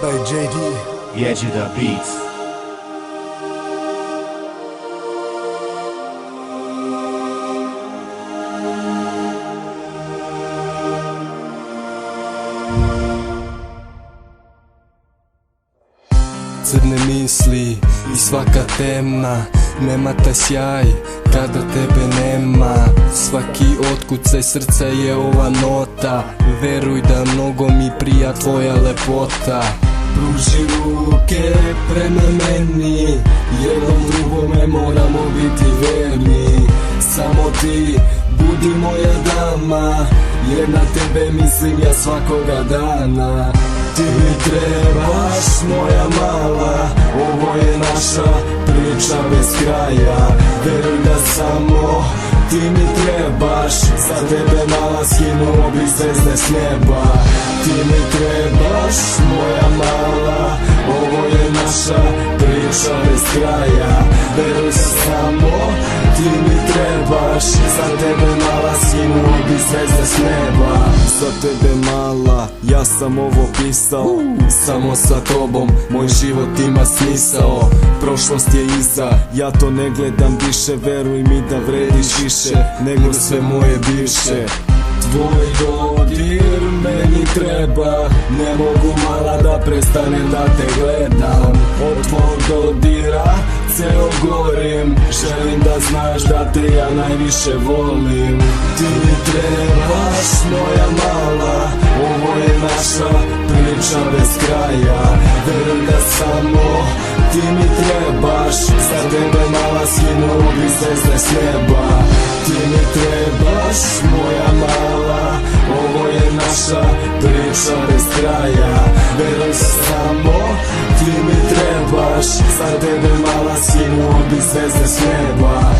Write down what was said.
by JD. Jedzie da Beats. Crne misli i svaka temna, nema taj sjaj kada tebe nema. Svaki otkucaj srca je ova nota, veruj da mnogo mi prija tvoja lepota. Pruži ruke prema meni, jednom drugome moramo biti verni. Samo ti budi moja dama, jer na tebe mislim ja svakoga dana. Ti mi trebaš, moja mala, ovo je naša priča bez kraja. Veruj da samo ti mi trebaš, za tebe mala skinuo bi zvezde s neba. Ti mi trebaš, moja mala, ovo je naša priča bez kraja. Veruj samo ti mi trebaš, za tebe mala skinuo bi zvezde s neba. Za tebe mala, ja sam ovo pisao, samo sa tobom moj život ima smisao. Prošlost je iza, ja to ne gledam više, veruj mi da vrediš više nego sve moje bivše. Tvoj dodir meni treba, ne mogu mala da prestanem da te gledam. Od tvog dodira ceo gorim, želim da znaš da te ja najviše volim. Ti mi trebaš, moja mala, ovo je naša priča bez kraja. Veruj da samo ti mi trebaš, za tebe mala skinuo bi zvezde s neba. Ti mi trebaš, moja mala, ovo je naša priča bez kraja. Veruj samo ti mi trebaš, za tebe mala skinuo bi zvezde s neba.